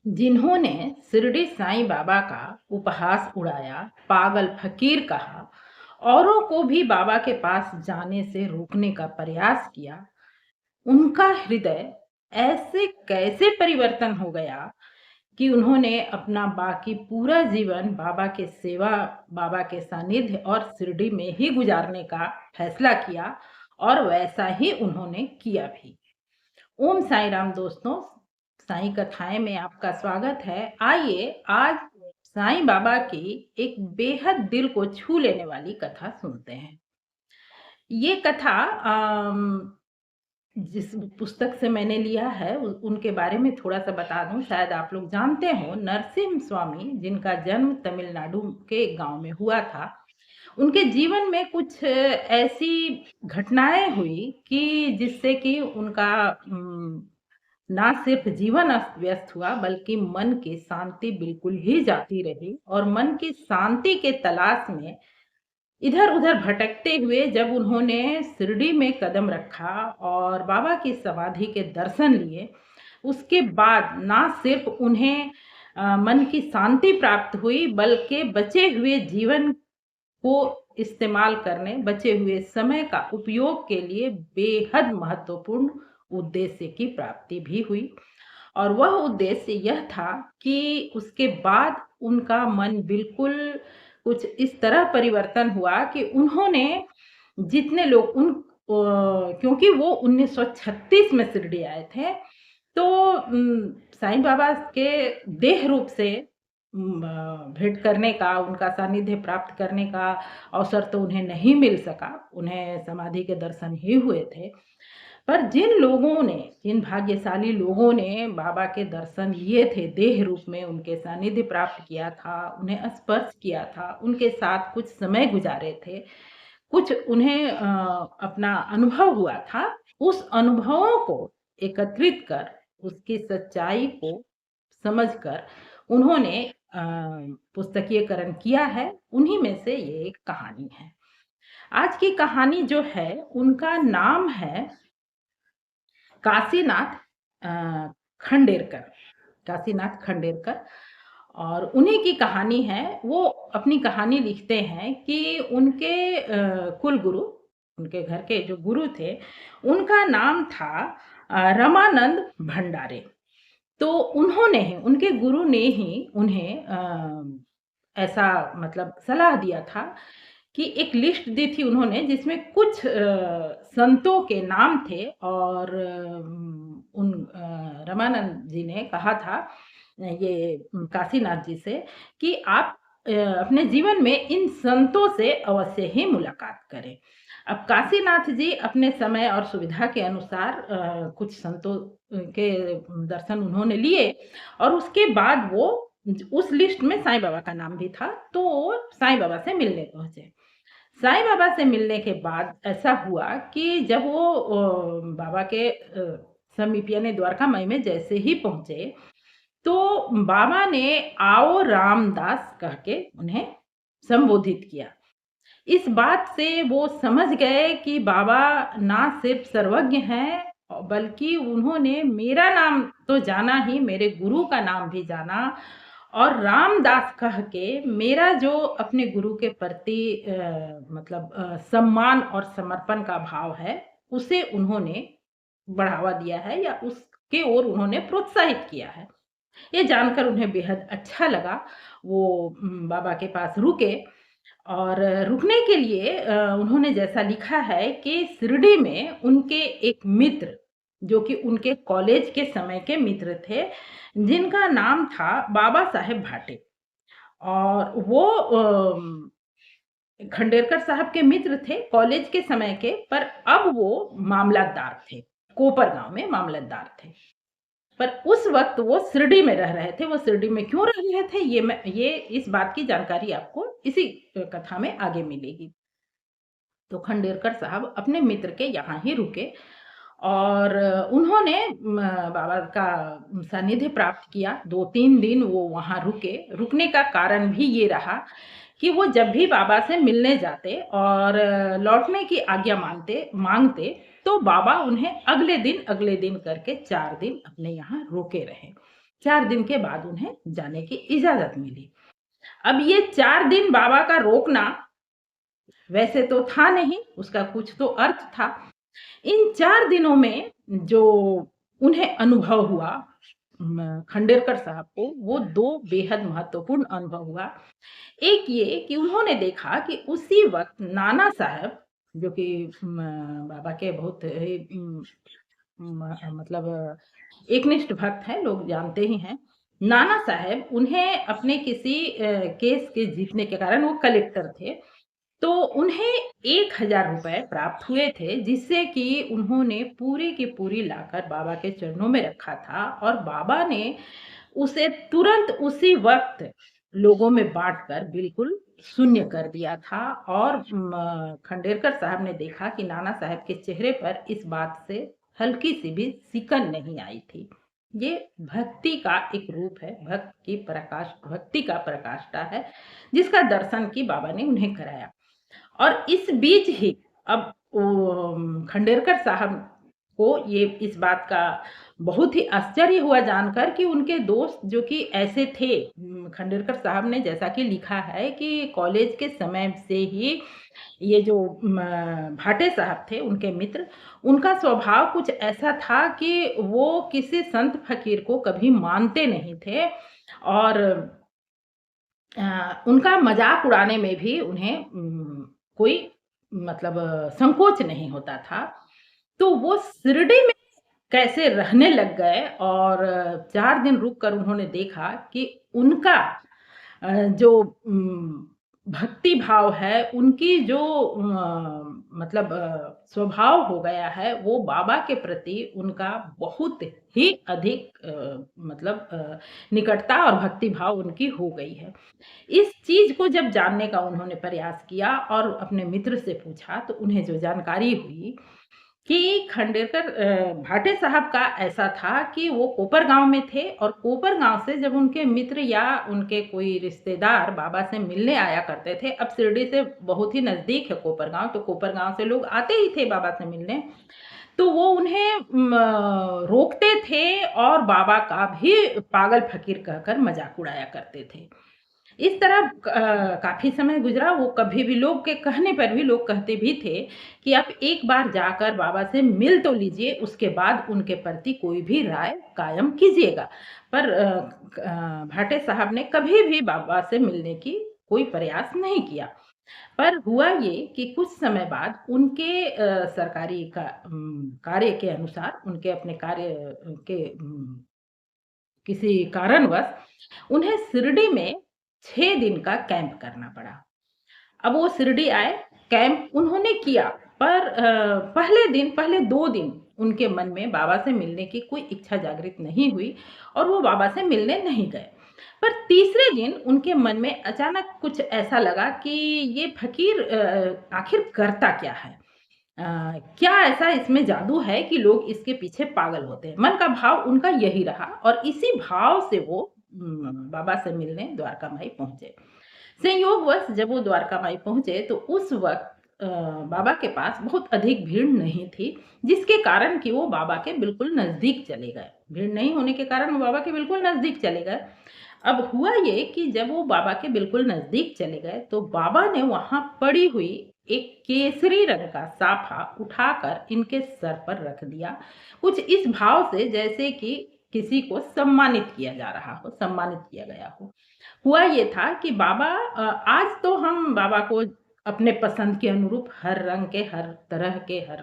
जिन्होंने शिरडी साईं बाबा का उपहास उड़ाया, पागल फकीर कहा, औरों को भी बाबा के पास जाने से रोकने का प्रयास किया, उनका हृदय ऐसे कैसे परिवर्तन हो गया कि उन्होंने अपना बाकी पूरा जीवन बाबा के सेवा, बाबा के सानिध्य और शिरडी में ही गुजारने का फैसला किया और वैसा ही उन्होंने किया भी। ओम साईं राम दोस्तों, साईं कथाएं में आपका स्वागत है। आइए आज साईं बाबा की एक बेहद दिल को छू लेने वाली कथा सुनते हैं। ये कथा जिस पुस्तक से मैंने लिया है उनके बारे में थोड़ा सा बता दूं। शायद आप लोग जानते हो, नरसिम्हा स्वामी जिनका जन्म तमिलनाडु के गांव में हुआ था, उनके जीवन में कुछ ऐसी घटनाएं हुई कि जिससे कि उनका ना सिर्फ जीवन अस्त व्यस्त हुआ बल्कि मन की शांति बिल्कुल ही जाती रही। और मन की शांति के तलाश में इधर उधर भटकते हुए जब उन्होंने शिरडी में कदम रखा और बाबा की समाधि के दर्शन लिए, उसके बाद ना सिर्फ उन्हें मन की शांति प्राप्त हुई बल्कि बचे हुए जीवन को इस्तेमाल करने, बचे हुए समय का उपयोग के लिए बेहद महत्वपूर्ण उद्देश्य की प्राप्ति भी हुई। और वह उद्देश्य यह था कि उसके बाद उनका मन बिल्कुल कुछ इस तरह परिवर्तन हुआ कि उन्होंने जितने लोग क्योंकि वो 1936 में शिरडी आए थे, तो साईं बाबा के देह रूप से भेंट करने का, उनका सानिध्य प्राप्त करने का अवसर तो उन्हें नहीं मिल सका। उन्हें समाधि के दर्शन ही हुए थे। पर जिन भाग्यशाली लोगों ने बाबा के दर्शन लिए थे, देह रूप में उनके सानिध्य प्राप्त किया था, उन्हें स्पर्श किया था, उनके साथ कुछ समय गुजारे थे, कुछ उन्हें अपना अनुभव हुआ था, उस अनुभवों को एकत्रित कर, उसकी सच्चाई को समझकर उन्होंने पुस्तकीयकरण किया है। उन्हीं में से ये एक कहानी है। आज की कहानी जो है, उनका नाम है काशीनाथ खंडेरकर। काशीनाथ खंडेरकर, और उन्हीं की कहानी है। वो अपनी कहानी लिखते हैं कि उनके कुल गुरु, उनके घर के जो गुरु थे, उनका नाम था रमानंद भंडारे। तो उन्होंने ही, उनके गुरु ने ही उन्हें ऐसा मतलब सलाह दिया था कि एक लिस्ट दी थी उन्होंने जिसमें कुछ संतों के नाम थे, और उन रमानंद जी ने कहा था ये काशीनाथ जी से कि आप अपने जीवन में इन संतों से अवश्य ही मुलाकात करें। अब काशीनाथ जी अपने समय और सुविधा के अनुसार कुछ संतों के दर्शन उन्होंने लिए, और उसके बाद वो उस लिस्ट में साईं बाबा का नाम भी था, तो साईं बाबा से मिलने पहुंचे। साईं बाबा से मिलने के बाद ऐसा हुआ कि जब वो बाबा के समीप यानी द्वारका माई में जैसे ही पहुंचे, तो बाबा ने आओ रामदास कह के उन्हें संबोधित किया। इस बात से वो समझ गए कि बाबा ना सिर्फ सर्वज्ञ हैं, बल्कि उन्होंने मेरा नाम तो जाना ही, मेरे गुरु का नाम भी जाना, और रामदास कह के मेरा जो अपने गुरु के प्रति मतलब सम्मान और समर्पण का भाव है, उसे उन्होंने बढ़ावा दिया है या उसके ओर उन्होंने प्रोत्साहित किया है। ये जानकर उन्हें बेहद अच्छा लगा। वो बाबा के पास रुके, और रुकने के लिए उन्होंने जैसा लिखा है कि शिरडी में उनके एक मित्र, जो कि उनके कॉलेज के समय के मित्र थे, जिनका नाम था बाबा साहेब भाटे, और वो खंडेरकर साहब के मित्र थे कॉलेज के समय के, पर अब वो मामलतदार थे, कोपर गांव में मामलतदार थे। पर उस वक्त वो शिरडी में रह रहे थे। वो शिरडी में क्यों रह रहे थे, ये इस बात की जानकारी आपको इसी कथा में आगे मिलेगी। तो खंडेरकर साहब अपने मित्र के यहाँ ही रुके, और उन्होंने बाबा का सानिध्य प्राप्त किया। 2-3 दिन वो वहाँ रुके। रुकने का कारण भी ये रहा कि वो जब भी बाबा से मिलने जाते और लौटने की आज्ञा मांगते, तो बाबा उन्हें अगले दिन करके 4 दिन अपने यहाँ रोके रहे। 4 दिन के बाद उन्हें जाने की इजाज़त मिली। अब ये 4 दिन बाबा का रोकना वैसे तो था नहीं, उसका कुछ तो अर्थ था। इन 4 दिनों में जो उन्हें अनुभव हुआ खंडेलकर साहब को, वो 2 बेहद महत्वपूर्ण अनुभव हुआ। एक ये कि उन्होंने देखा कि उसी वक़्त नाना साहब जो कि बाबा के बहुत ही मतलब एकनिष्ठ भक्त हैं, लोग जानते ही हैं। नाना साहब उन्हें अपने किसी केस के जीतने के कारण वो कलेक्टर थे, तो उन्हें ₹1000 प्राप्त हुए थे, जिससे कि उन्होंने पूरी की पूरी लाकर बाबा के चरणों में रखा था और बाबा ने उसे तुरंत उसी वक़्त लोगों में बाँटकर बिल्कुल शून्य कर दिया था और खंडेलकर साहब ने देखा कि नाना साहब के चेहरे पर इस बात से हल्की-सी भी सिकन नहीं आई थी। ये भक्ति का एक रूप है, भक्ति का प्रकाष्ठा है, जिसका दर्शन कि बाबा ने उन्हें कराया। और इस बीच ही अब खंडेलकर साहब को ये इस बात का बहुत ही आश्चर्य हुआ जानकर कि उनके दोस्त जो कि ऐसे थे खंडेलकर साहब ने जैसा कि लिखा है कि कॉलेज के समय से ही ये जो भाटे साहब थे उनके मित्र, उनका स्वभाव कुछ ऐसा था कि वो किसी संत फ़कीर को कभी मानते नहीं थे और उनका मज़ाक उड़ाने में भी उन्हें कोई मतलब संकोच नहीं होता था। तो वो शिरडी में कैसे रहने लग गए और 4 दिन रुक कर उन्होंने देखा कि उनका जो भक्ति भाव है, उनकी जो मतलब स्वभाव हो गया है, वो बाबा के प्रति उनका बहुत ही अधिक मतलब निकटता और भक्ति भाव उनकी हो गई है। इस चीज़ को जब जानने का उन्होंने प्रयास किया और अपने मित्र से पूछा, तो उन्हें जो जानकारी हुई कि खंडेलकर भाटे साहब का ऐसा था कि वो कोपर गाँव में थे और कोपर गाँव से जब उनके मित्र या उनके कोई रिश्तेदार बाबा से मिलने आया करते थे, अब शिरडी से बहुत ही नज़दीक है कोपर गाँव, तो कोपर गाँव से लोग आते ही थे बाबा से मिलने, तो वो उन्हें रोकते थे और बाबा का भी पागल फ़कीर कहकर मज़ाक उड़ाया करते थे। इस तरह काफ़ी समय गुज़रा, वो कभी भी लोग के कहने पर भी लोग कहते भी थे कि आप एक बार जाकर बाबा से मिल तो लीजिए, उसके बाद उनके प्रति कोई भी राय कायम कीजिएगा। पर भाटे साहब ने कभी भी बाबा से मिलने की कोई प्रयास नहीं किया। पर हुआ ये कि कुछ समय बाद उनके सरकारी कार्य के अनुसार, उनके अपने कार्य के किसी कारणवश उन्हें शिरडी में 6 दिन का कैंप करना पड़ा। अब वो शिरडी आए, कैंप उन्होंने किया, पर पहले 2 दिन उनके मन में बाबा से मिलने की कोई इच्छा जागृत नहीं हुई और वो बाबा से मिलने नहीं गए। पर तीसरे दिन उनके मन में अचानक कुछ ऐसा लगा कि ये फ़कीर आखिर करता क्या है? क्या ऐसा इसमें जादू है कि लोग इसके पीछे पागल होते हैं? मन का भाव उनका यही रहा और इसी भाव से वो बाबा से मिलने द्वारका माई पहुँचे। संयोगवश जब वो द्वारका माई पहुँचे तो उस वक़्त बाबा के पास बहुत अधिक भीड़ नहीं थी, जिसके कारण कि वो बाबा के बिल्कुल नज़दीक चले गए। भीड़ नहीं होने के कारण वो बाबा के बिल्कुल नज़दीक चले गए। अब हुआ ये कि जब वो बाबा के बिल्कुल नज़दीक चले गए, तो बाबा ने वहाँ पड़ी हुई एक केसरी रंग का साफा उठाकर इनके सर पर रख दिया। कुछ इस भाव से जैसे कि किसी को सम्मानित किया जा रहा हो, सम्मानित किया गया हो। हुआ ये था कि बाबा आज तो हम बाबा को अपने पसंद के अनुरूप हर रंग के, हर तरह के, हर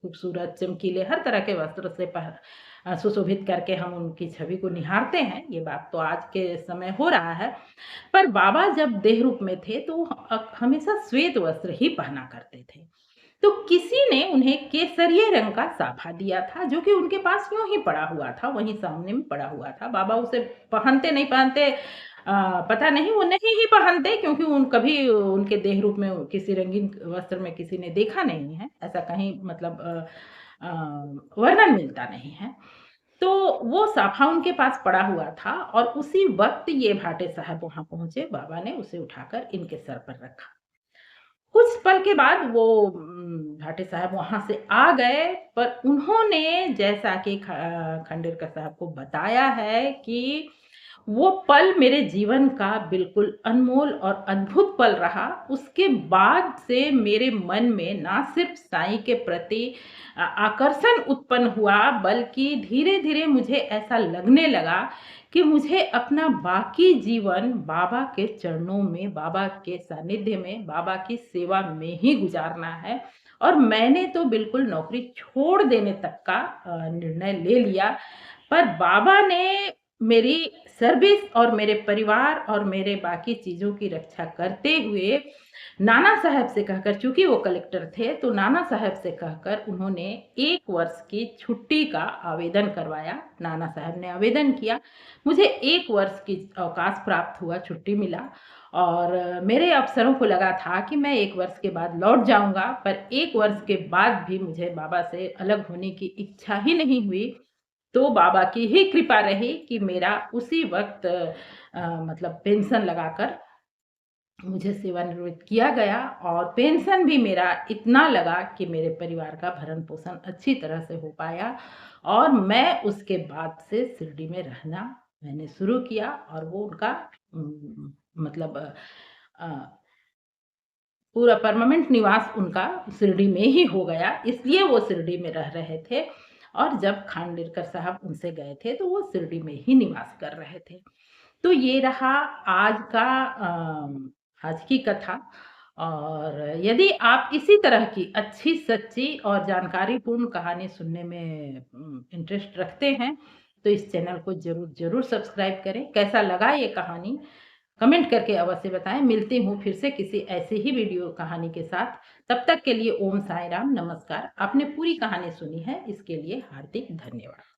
खूबसूरत, चमकीले हर तरह के वस्त्र से सुशोभित करके हम उनकी छवि को निहारते हैं, ये बात तो आज के समय हो रहा है। पर बाबा जब देह रूप में थे तो हमेशा श्वेत वस्त्र ही पहना करते थे। तो किसी ने उन्हें केसरिये रंग का साफा दिया था, जो कि उनके पास यूँ ही पड़ा हुआ था, वहीं सामने में पड़ा हुआ था। बाबा उसे पहनते नहीं पहनते पता नहीं, वो नहीं ही पहनते क्योंकि उन कभी उनके देह रूप में किसी रंगीन वस्त्र में किसी ने देखा नहीं है। ऐसा कहीं मतलब वर्णन मिलता नहीं है। तो वो साफा उनके पास पड़ा हुआ था और उसी वक़्त ये भाटे साहब वहाँ पहुँचे, बाबा ने उसे उठाकर इनके सर पर रखा। कुछ पल के बाद वो भाटे साहब वहाँ से आ गए, पर उन्होंने जैसा कि खंडेलकर साहब को बताया है कि वो पल मेरे जीवन का बिल्कुल अनमोल और अद्भुत पल रहा। उसके बाद से मेरे मन में ना सिर्फ़ साईं के प्रति आकर्षण उत्पन्न हुआ, बल्कि धीरे-धीरे मुझे ऐसा लगने लगा कि मुझे अपना बाकी जीवन बाबा के चरणों में, बाबा के सानिध्य में, बाबा की सेवा में ही गुज़ारना है। और मैंने तो बिल्कुल नौकरी छोड़ देने तक का निर्णय ले लिया। पर बाबा ने मेरी सर्विस और मेरे परिवार और मेरे बाकी चीज़ों की रक्षा करते हुए नाना साहब से कहकर, चूँकि वो कलेक्टर थे, तो नाना साहब से कहकर उन्होंने 1 वर्ष की छुट्टी का आवेदन करवाया। नाना साहब ने आवेदन किया, मुझे 1 वर्ष की अवकाश प्राप्त हुआ, छुट्टी मिला और मेरे अफ़सरों को लगा था कि मैं 1 वर्ष के बाद लौट जाऊँगा, पर 1 वर्ष के बाद भी मुझे बाबा से अलग होने की इच्छा ही नहीं हुई। तो बाबा की ही कृपा रही कि मेरा उसी वक़्त मतलब पेंशन लगाकर मुझे सेवानिवृत्त किया गया और पेंशन भी मेरा इतना लगा कि मेरे परिवार का भरण-पोषण अच्छी तरह से हो पाया और मैं उसके बाद से शिरडी में रहना मैंने शुरू किया और वो उनका मतलब अ, पूरा परमानेंट निवास उनका शिरडी में ही हो गया, इसलिए वो शिरडी में रह रहे थे और जब खांडेलकर साहब उनसे गए थे, तो वो शिरडी में ही निवास कर रहे थे। तो ये रहा आज का आज की कथा और यदि आप इसी तरह की अच्छी, सच्ची और जानकारीपूर्ण कहानी सुनने में इंटरेस्ट रखते हैं, तो इस चैनल को ज़रूर सब्सक्राइब करें। कैसा लगा ये कहानी? कमेंट करके अवश्य बताएँ। मिलती हूँ फिर से किसी ऐसे ही वीडियो कहानी के साथ। तब तक के लिए ओम साईं राम, नमस्कार। आपने पूरी कहानी सुनी है, इसके लिए हार्दिक धन्यवाद।